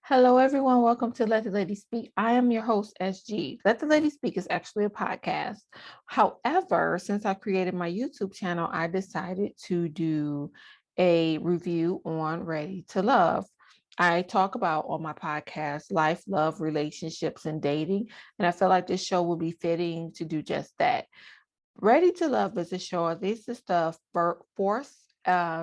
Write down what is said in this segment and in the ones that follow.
Hello, everyone. Welcome to Let the Lady Speak. I am your host, SG. Let the Lady Speak is actually a podcast. However, since I created my YouTube channel, I decided to do a review on Ready to Love. I talk about on my podcast life, love, relationships, and dating. And I feel like this show will be fitting to do just that. Ready to Love is a show. This is the fourth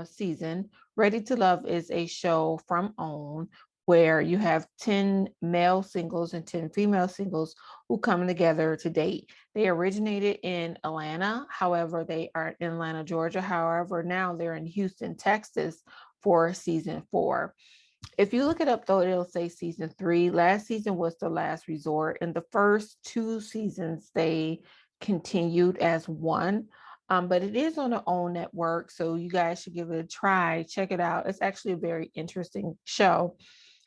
season. Ready to Love is a show from OWN where you have 10 male singles and 10 female singles who come together to date. They originated in Atlanta. However, they are in Atlanta, Georgia. However, now they're in Houston, Texas for season 4. If you look it up, though, it'll say season 3. Last season was the last resort. In the first 2 seasons, they continued as one. But it is on their own network, so you guys should give it a try. Check it out. It's actually a very interesting show.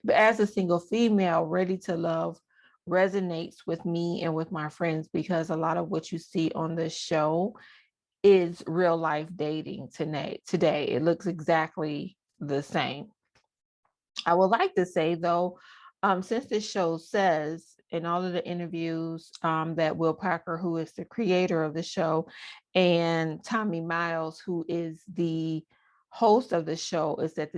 But as a single female, Ready to Love resonates with me and with my friends because a lot of what you see on this show is real life dating today. It looks exactly the same. I would like to say, though, since this show says in all of the interviews that Will Packer, who is the creator of the show, and Tommy Miles, who is the host of the show, is that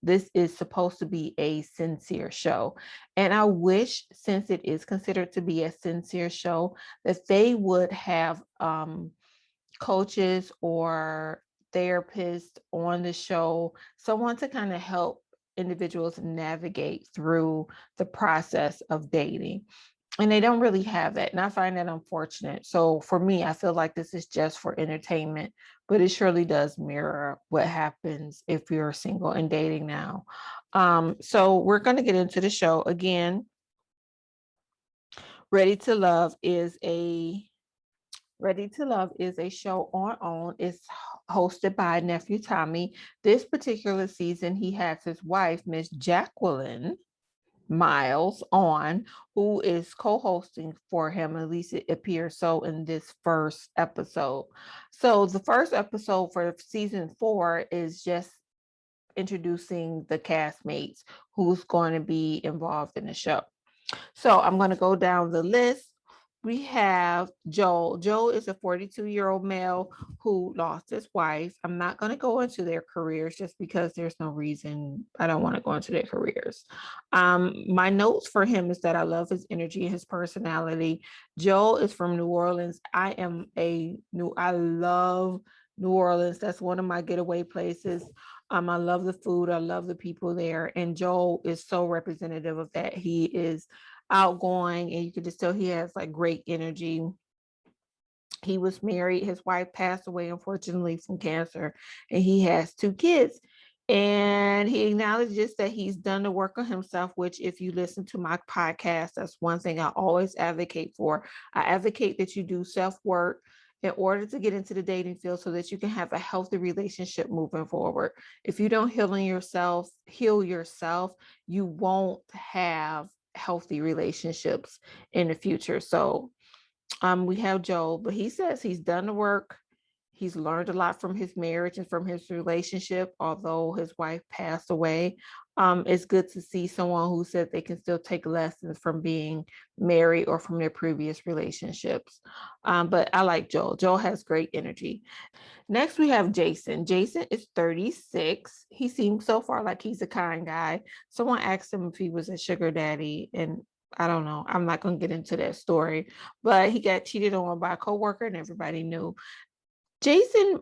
this is supposed to be a sincere show. And I wish, since it is considered to be a sincere show, that they would have coaches or therapists on the show, someone to kind of help individuals navigate through the process of dating. And they don't really have that. And I find that unfortunate. So for me, I feel like this is just for entertainment, but it surely does mirror what happens if you're single and dating now. So we're going to get into the show again. Ready to Love is a Ready to Love is a show on OWN. It's hosted by nephew Tommy. This particular season, he has his wife, Miss Jacqueline Miles, on, who is co-hosting for him. At least it appears so in this first episode. So the first episode for season 4 is just introducing the castmates who's going to be involved in the show. So I'm going to go down the list. We have Joel. Joel is a 42-year-old male who lost his wife. I'm not going to go into their careers just because there's no reason. I don't want to go into their careers. My notes for him is that I love his energy and his personality. Joel is from New Orleans. I love New Orleans. That's one of my getaway places. I love the food. I love the people there. And Joel is so representative of that. He is outgoing, and you can just tell he has like great energy. He was married. His wife passed away, unfortunately, from cancer, and he has 2 kids. And he acknowledges that he's done the work on himself, which, if you listen to my podcast, that's one thing I always advocate for. I advocate that you do self work in order to get into the dating field so that you can have a healthy relationship moving forward. If you don't heal yourself, you won't have healthy relationships in the future. So we have Joel, but he says he's done the work. He's learned a lot from his marriage and from his relationship, although his wife passed away. It's good to see someone who said they can still take lessons from being married or from their previous relationships. But I like Joel. Joel has great energy. Next, we have Jason. Jason is 36. He seems so far like he's a kind guy. Someone asked him if he was a sugar daddy, and I don't know. I'm not going to get into that story, but he got cheated on by a coworker, and everybody knew. Jason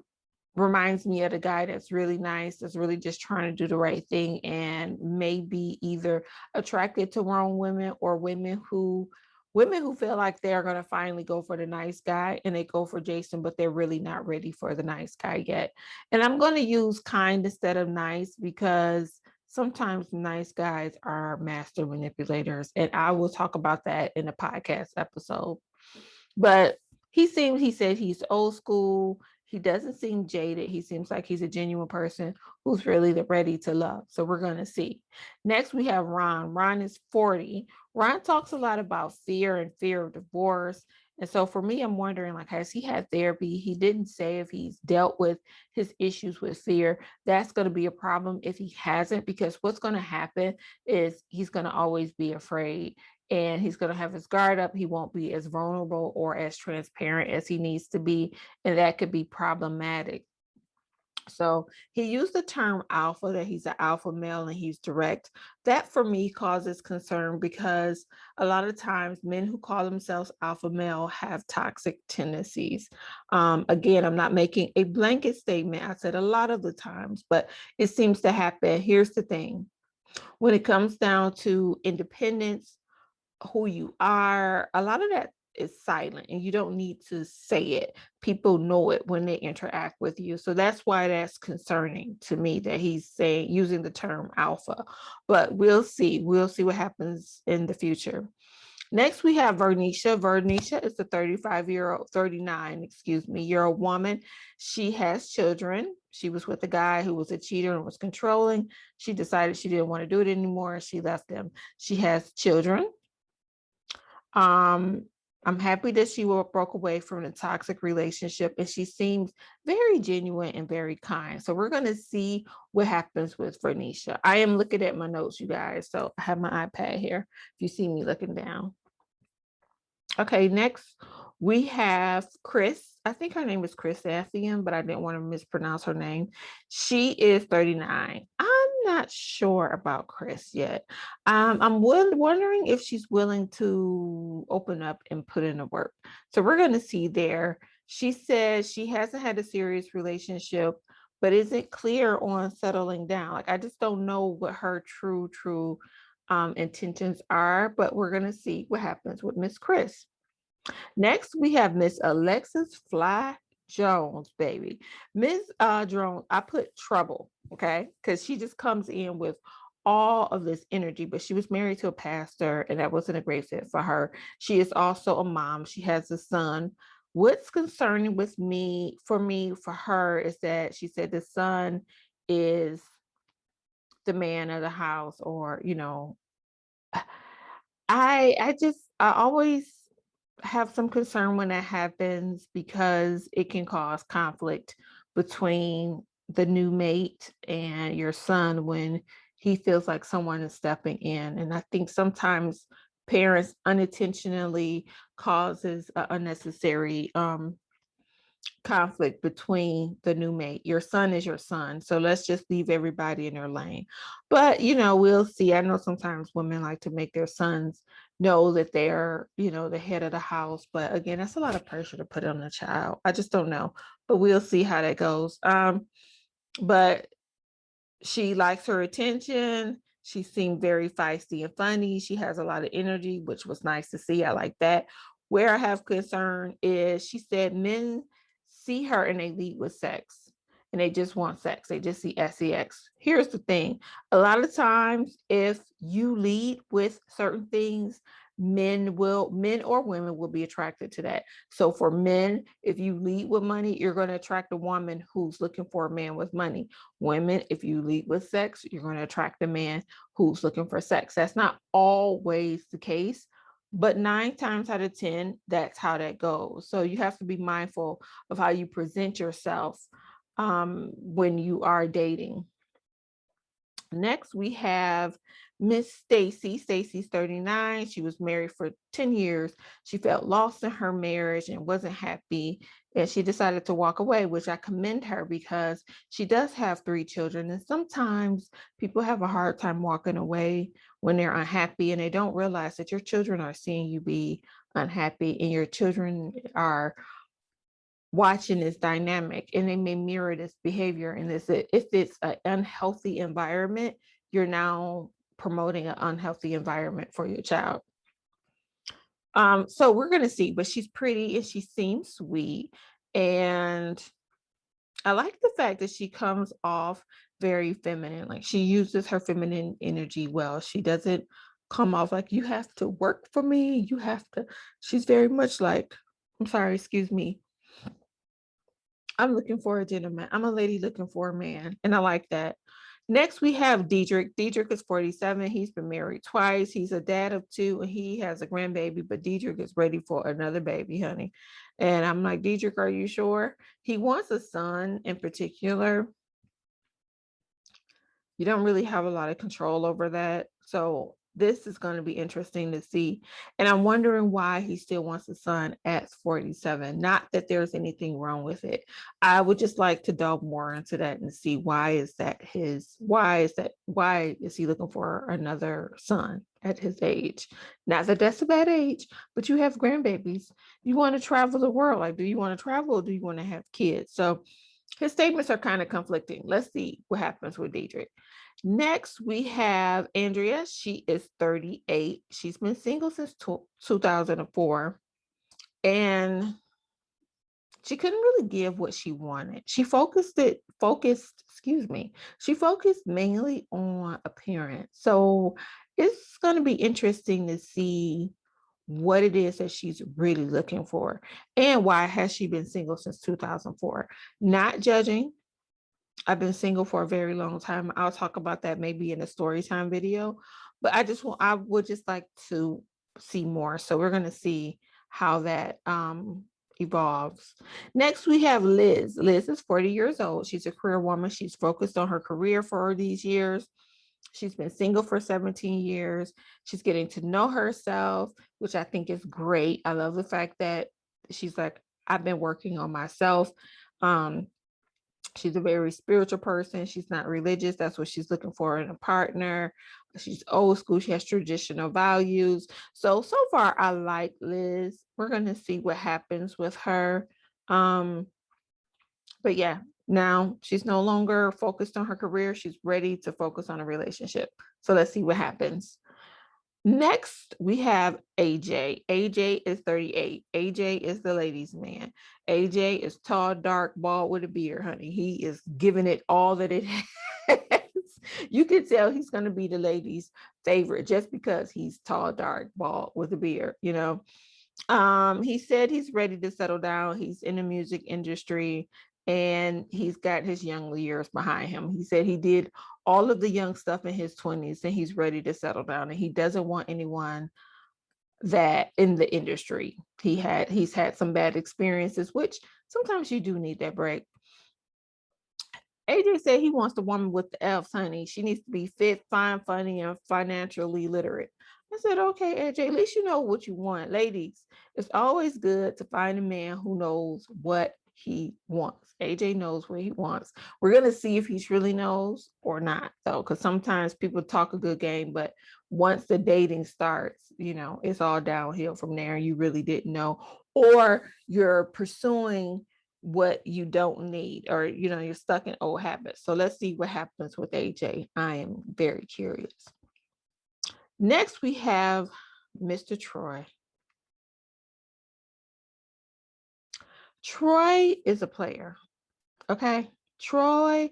reminds me of the guy that's really nice, that's really just trying to do the right thing, and maybe either attracted to wrong women or women who feel like they're going to finally go for the nice guy and they go for Jason, but they're really not ready for the nice guy yet. And I'm going to use kind instead of nice because sometimes nice guys are master manipulators. And I will talk about that in a podcast episode. But he said he's old school. He doesn't seem jaded. He seems like he's a genuine person who's really ready to love. So we're going to see. Next, we have Ron. Ron is 40. Ron talks a lot about fear and fear of divorce And so for me, I'm wondering, like, has he had therapy? He didn't say if he's dealt with his issues with fear. That's going to be a problem if he hasn't, because what's going to happen is he's going to always be afraid, and he's going to have his guard up. He won't be as vulnerable or as transparent as he needs to be. And that could be problematic. So he used the term alpha, that he's an alpha male and he's direct. That for me causes concern, because a lot of times men who call themselves alpha male have toxic tendencies. Again, I'm not making a blanket statement. I said a lot of the times, but it seems to happen. Here's the thing. When it comes down to independence, who you are, a lot of that is silent and you don't need to say it. People know it when they interact with you. So that's why that's concerning to me, that he's saying, using the term alpha. But we'll see. We'll see what happens in the future. Next, we have Vernicia. Vernicia is a 39, year old woman. She has children. She was with a guy who was a cheater and was controlling. She decided she didn't want to do it anymore. She left him. She has children. um I'm happy that she broke away from a toxic relationship, and she seems very genuine and very kind. So we're going to see what happens with Vernicia. I am looking at my notes, you guys. So I have my iPad here if you see me looking down. Okay, next we have Chris. I think her name is Chris Athian, but I didn't want to mispronounce her name. She is 39. I'm not sure about Chris yet. I'm wondering if she's willing to open up and put in the work. So we're going to see there. She says she hasn't had a serious relationship, but isn't clear on settling down. Like, I just don't know what her true intentions are, but we're going to see what happens with Miss Chris. Next, we have Miss Alexis Fly Jones, baby. Miss Jones, I put trouble, okay? Because she just comes in with all of this energy, but she was married to a pastor, and that wasn't a great fit for her. She is also a mom. She has a son. What's concerning with me, for her, is that she said the son is the man of the house, or I always have some concern when that happens, because it can cause conflict between the new mate and your son when he feels like someone is stepping in. And I think sometimes parents unintentionally causes unnecessary conflict between the new mate. Your son is your son, so let's just leave everybody in their lane. But we'll see. I know sometimes women like to make their sons know that they're the head of the house, but again, that's a lot of pressure to put on the child. I just don't know, but we'll see how that goes. But she likes her attention. She seemed very feisty and funny. She has a lot of energy, which was nice to see. I like that. Where I have concern is, she said men see her and they lead with sex, and they just want sex. They just see sex. Here's the thing. A lot of times, if you lead with certain things, men or women will be attracted to that. So for men, if you lead with money, you're going to attract a woman who's looking for a man with money. Women, if you lead with sex, you're going to attract a man who's looking for sex. That's not always the case, but 9 times out of 10, that's how that goes. So you have to be mindful of how you present yourself when you are dating. Next, we have Miss Stacy. Stacy's 39. She was married for 10 years. She felt lost in her marriage and wasn't happy. And she decided to walk away, which I commend her, because she does have 3 children. And sometimes people have a hard time walking away when they're unhappy, and they don't realize that your children are seeing you be unhappy, and your children are watching this dynamic, and they may mirror this behavior. And this, if it's an unhealthy environment, you're now promoting an unhealthy environment for your child. So we're going to see, but she's pretty and she seems sweet, and I like the fact that she comes off very feminine. Like, she uses her feminine energy well. She doesn't come off like, you have to work for me, you have to. She's very much like, I'm sorry, excuse me, I'm looking for a gentleman. I'm a lady looking for a man. And I like that. Next, we have Diedrich. Diedrich is 47. He's been married twice. He's a dad of two, and he has a grandbaby, but Diedrich is ready for another baby, honey. And I'm like, Diedrich, are you sure? He wants a son in particular. You don't really have a lot of control over that. So this is going to be interesting to see. And I'm wondering why he still wants a son at 47. Not that there's anything wrong with it. I would just like to delve more into that and see why is he looking for another son at his age? Not that that's a bad age, but you have grandbabies. You want to travel the world. Like, do you want to travel or do you want to have kids? So his statements are kind of conflicting. Let's see what happens with Diedrich. Next, we have Andrea. She is 38. She's been single since 2004. And she couldn't really give what she wanted. She focused mainly on appearance. So it's going to be interesting to see what it is that she's really looking for and why has she been single since 2004. Not judging, I've been single for a very long time. I'll talk about that maybe in a story time video, but I would just like to see more. So we're going to see how that evolves. Next, we have Liz. Liz is 40 years old. She's a career woman. She's focused on her career for these years. She's been single for 17 years. She's getting to know herself, which I think is great. I love the fact that she's like, I've been working on myself. Um, She's a very spiritual person. She's not religious. That's what she's looking for in a partner. She's old school. She has traditional values. So far, I like Liz. We're going to see what happens with her. But yeah, now she's no longer focused on her career. She's ready to focus on a relationship. So let's see what happens. Next, we have AJ. AJ is 38. AJ is the ladies' man. AJ is tall, dark, bald with a beard, honey. He is giving it all that it has. You can tell he's going to be the ladies' favorite just because he's tall, dark, bald with a beard, you know. He said he's ready to settle down. He's in the music industry and he's got his young years behind him. He said he did all of the young stuff in his 20s and he's ready to settle down and he doesn't want anyone that in the industry. He's had some bad experiences, which sometimes you do need that break. AJ said he wants the woman with the F's, honey. She needs to be fit, fine, funny, and financially literate. I said, okay, AJ, at least you know what you want. Ladies, it's always good to find a man who knows what he wants. AJ knows what he wants. We're going to see if he really knows or not, though, because sometimes people talk a good game, but once the dating starts, you know, it's all downhill from there and you really didn't know, or you're pursuing what you don't need, or you know, you're stuck in old habits. So let's see what happens with AJ. I am very curious. Next, we have Mr. Troy. Troy is a player. Okay. Troy,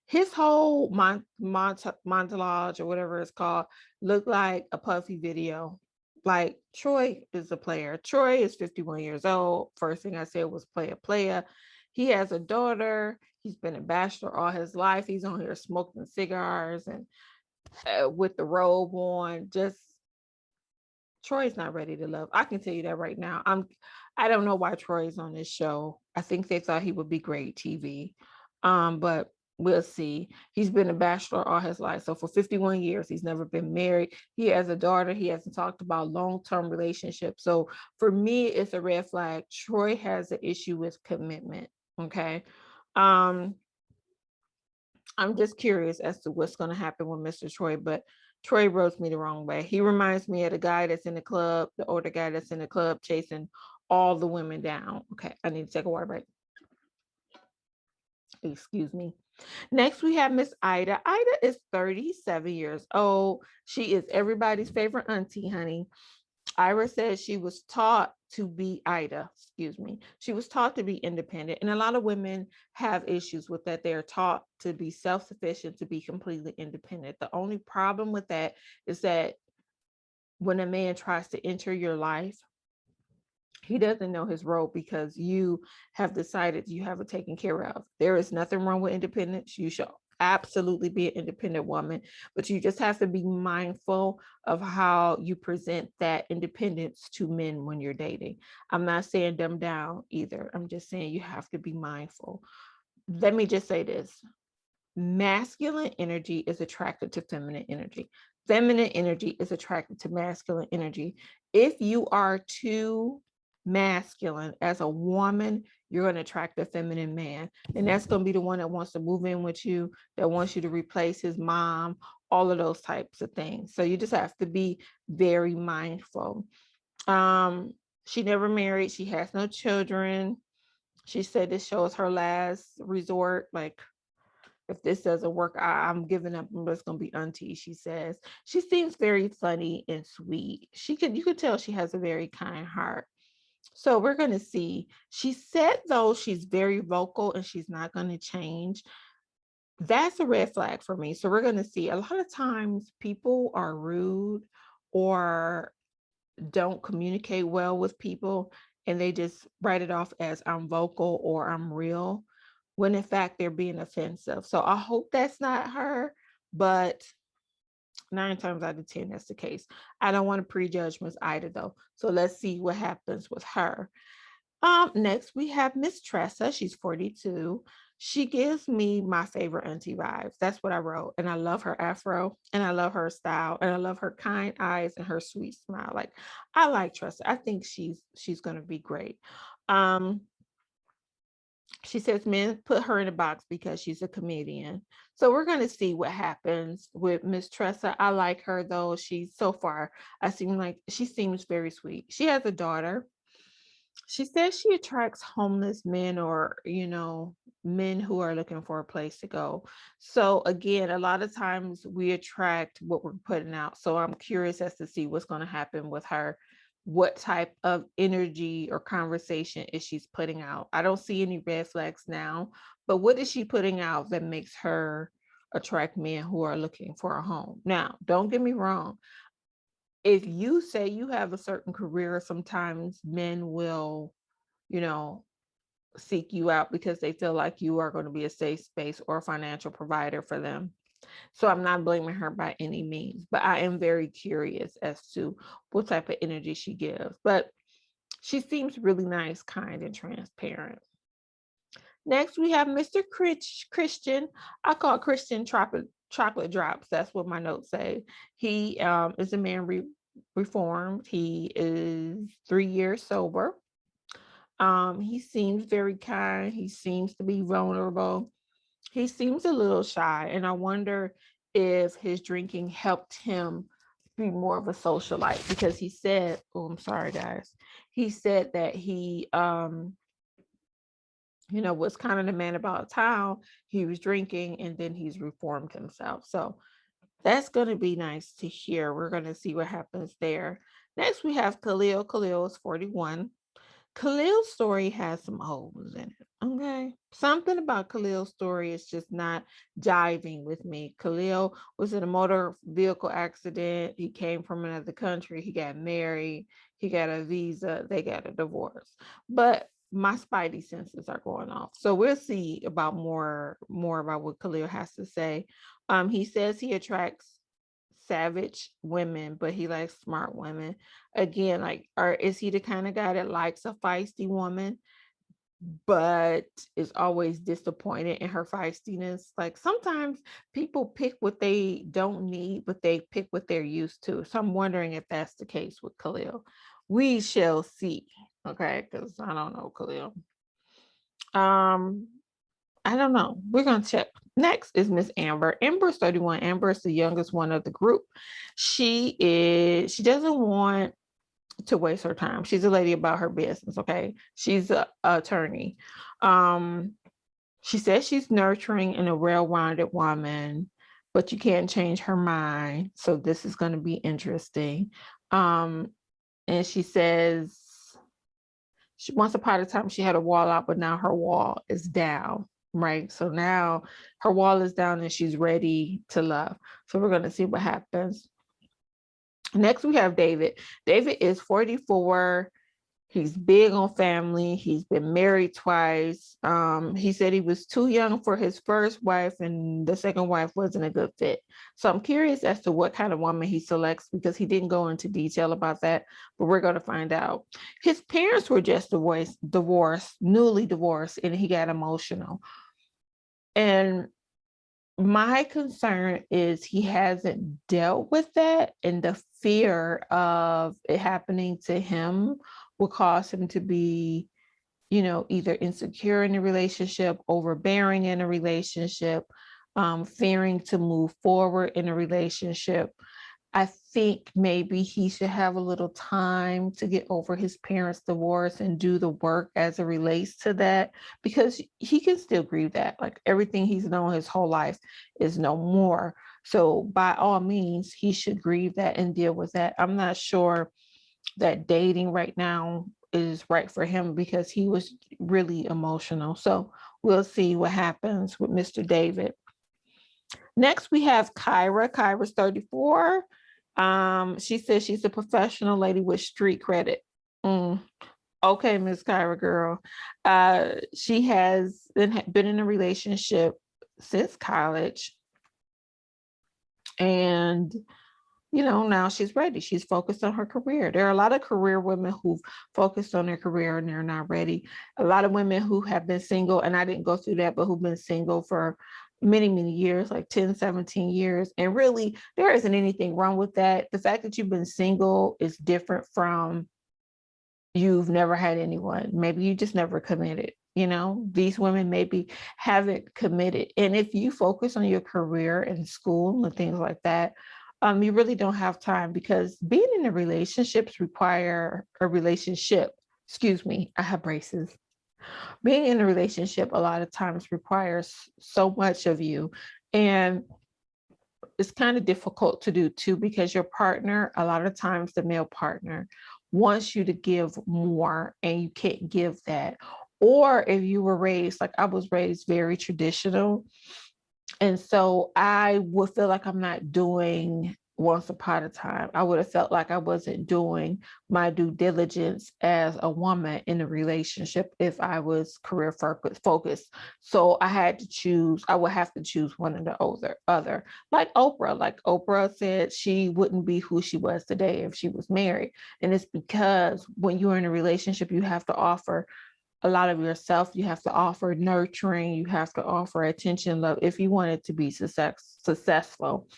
his whole montage or whatever it's called looked like a Puffy video. Like, Troy is a player. Troy is 51 years old. First thing I said was player. He has a daughter. He's been a bachelor all his life. He's on here smoking cigars and with the robe on. Just, Troy's not ready to love. I can tell you that right now. I don't know why Troy's on this show. I think they thought he would be great TV. But we'll see. He's been a bachelor all his life. So for 51 years, he's never been married. He has a daughter. He hasn't talked about long-term relationships. So for me, it's a red flag. Troy has an issue with commitment. Okay. I'm just curious as to what's going to happen with Mr. Troy, but Troy rubs me the wrong way. He reminds me of the guy that's in the club, the older guy that's in the club chasing all the women down. Okay, I need to take a water break. Excuse me. Next, we have Miss Ida. Ida is 37 years old. She is everybody's favorite auntie, honey. Ira says she was taught to be Ida, excuse me. She was taught to be independent. And a lot of women have issues with that. They're taught to be self-sufficient, to be completely independent. The only problem with that is that when a man tries to enter your life, he doesn't know his role because you have decided you have it taken care of. There is nothing wrong with independence. You should absolutely be an independent woman, but you just have to be mindful of how you present that independence to men when you're dating. I'm not saying dumb down either. I'm just saying you have to be mindful. Let me just say this: masculine energy is attracted to feminine energy. Feminine energy is attracted to masculine energy. If you are too masculine as a woman, you're going to attract a feminine man. And that's going to be the one that wants to move in with you, that wants you to replace his mom, all of those types of things. So you just have to be very mindful. She never married. She has no children. She said this show is her last resort. Like, if this doesn't work, I'm giving up. It's gonna be auntie. She says she seems very funny and sweet. You could tell she has a very kind heart. So we're gonna see. She said though she's very vocal and she's not gonna change. That's a red flag for me. So we're gonna see. A lot of times people are rude or don't communicate well with people, and they just write it off as I'm vocal or I'm real, when in fact they're being offensive. So I hope that's not her, but 9 times out of 10 that's the case. I don't want to prejudgments either though. So let's see what happens with her. Next we have Miss Tressa. She's 42. She gives me my favorite auntie vibes. That's what I wrote. And I love her afro and I love her style and I love her kind eyes and her sweet smile. Like, I like Tressa. I think she's gonna be great. Um, she says men put her in a box because she's a comedian. So we're going to see what happens with Miss Tressa. I like her though. She's so far, she seems very sweet. She has a daughter. She says she attracts homeless men or, men who are looking for a place to go. So again, a lot of times we attract what we're putting out. So I'm curious as to see what's going to happen with her. What type of energy or conversation is she's putting out? I don't see any red flags now, but what is she putting out that makes her attract men who are looking for a home? Now, don't get me wrong. If you say you have a certain career, sometimes men will, you know, seek you out because they feel like you are going to be a safe space or a financial provider for them. So I'm not blaming her by any means, but I am very curious as to what type of energy she gives. But she seems really nice, kind, and transparent. Next, we have Mr. Christian. I call Christian chocolate drops. That's what my notes say. He is a man reformed. He is 3 years sober. He seems very kind. He seems to be vulnerable. He seems a little shy, and I wonder if his drinking helped him be more of a socialite, because he said, oh, I'm sorry, guys. He said that he was kind of the man about town. He was drinking and then he's reformed himself. So that's going to be nice to hear. We're going to see what happens there. Next, we have Khalil. Khalil is 41. Khalil's story has some holes in it. Okay. Something about Khalil's story is just not jiving with me. Khalil was in a motor vehicle accident. He came from another country. He got married. He got a visa. They got a divorce. But my spidey senses are going off. So we'll see about more about what Khalil has to say. He says he attracts savage women, but he likes smart women. Again, like, is he the kind of guy that likes a feisty woman, but is always disappointed in her feistiness? Like, sometimes people pick what they don't need, but they pick what they're used to. So I'm wondering if that's the case with Khalil. We shall see. Okay, because I don't know Khalil. I don't know. We're gonna check. Next is Miss Amber. Amber's 31. Amber is the youngest one of the group. She doesn't want to waste her time. She's a lady about her business. Okay. She's an attorney. She says she's nurturing and a well-rounded woman, but you can't change her mind. So this is going to be interesting. And she says once upon a time she had a wall out, but now her wall is down. Right. So now her wall is down and she's ready to love. So we're going to see what happens. Next, we have David. David is 44. He's big on family. He's been married twice. He said he was too young for his first wife, and the second wife wasn't a good fit. So I'm curious as to what kind of woman he selects, because he didn't go into detail about that, but we're going to find out. His parents were just newly divorced, and he got emotional. And my concern is he hasn't dealt with that, and the fear of it happening to him will cause him to be, either insecure in a relationship, overbearing in a relationship, fearing to move forward in a relationship. I think maybe he should have a little time to get over his parents' divorce and do the work as it relates to that, because he can still grieve that. Like, everything he's known his whole life is no more. So by all means, he should grieve that and deal with that. I'm not sure that dating right now is right for him, because he was really emotional. So we'll see what happens with Mr. David. Next, we have Kyra. Kyra's 34. She says she's a professional lady with street credit. Okay, Miss Kyra girl. She has been in a relationship since college. And now she's ready. She's focused on her career. There are a lot of career women who've focused on their career and they're not ready. A lot of women who have been single, and I didn't go through that, but who've been single for many, many years, like 10, 17 years. And really, there isn't anything wrong with that. The fact that you've been single is different from you've never had anyone. Maybe you just never committed. These women maybe haven't committed. And if you focus on your career and school and things like that, you really don't have time, because being in a relationships require a relationship. Excuse me, I have braces. Being in a relationship a lot of times requires so much of you. And it's kind of difficult to do too, because your partner, a lot of times the male partner, wants you to give more and you can't give that. Or if you were raised, like I was raised very traditional, and so I would feel like I'm not doing once upon a time. I would have felt like I wasn't doing my due diligence as a woman in a relationship if I was career focused. So I had to choose, I would have to choose one or the other. Like Oprah. Like Oprah said, she wouldn't be who she was today if she was married. And it's because when you're in a relationship, you have to offer a lot of yourself. You have to offer nurturing, you have to offer attention, love, if you want it to be successful.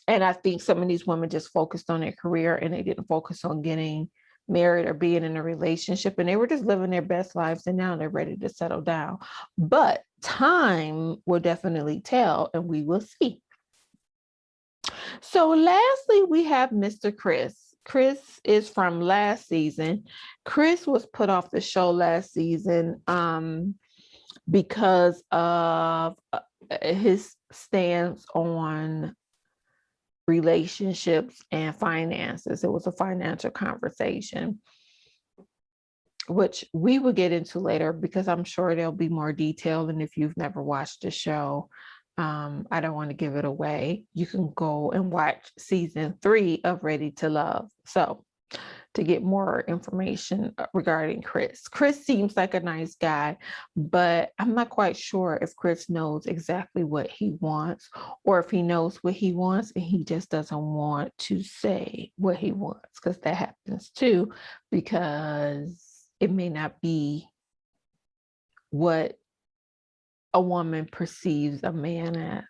And I think some of these women just focused on their career and they didn't focus on getting married or being in a relationship, and they were just living their best lives, and now they're ready to settle down. But time will definitely tell, and we will see. So lastly, we have Mr. Chris. Chris is from last season. Chris was put off the show last season because of his stance on relationships and finances. It was a financial conversation, which we will get into later, because I'm sure there'll be more detail. And if you've never watched the show, I don't want to give it away. You can go and watch season 3 of Ready to Love. So to get more information regarding Chris. Chris seems like a nice guy, but I'm not quite sure if Chris knows exactly what he wants, or if he knows what he wants and he just doesn't want to say what he wants, because that happens too, because it may not be what a woman perceives a man as.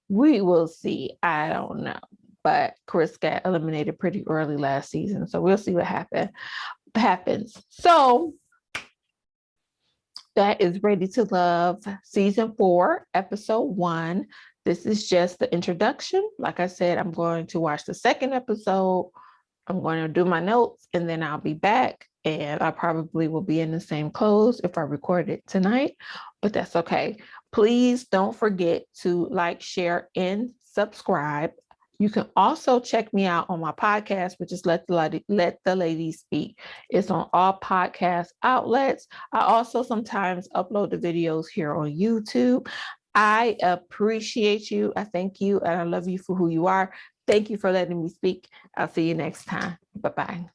We will see. I don't know. But Chris got eliminated pretty early last season, so we'll see what happens. So that is Ready to Love season 4, episode 1. This is just the introduction. Like I said, I'm going to watch the second episode. I'm going to do my notes, and then I'll be back. And I probably will be in the same clothes if I record it tonight, but that's okay. Please don't forget to like, share, and subscribe. You can also check me out on my podcast, which is Let the Ladies Speak. It's on all podcast outlets. I also sometimes upload the videos here on YouTube. I appreciate you. I thank you, and I love you for who you are. Thank you for letting me speak. I'll see you next time. Bye-bye.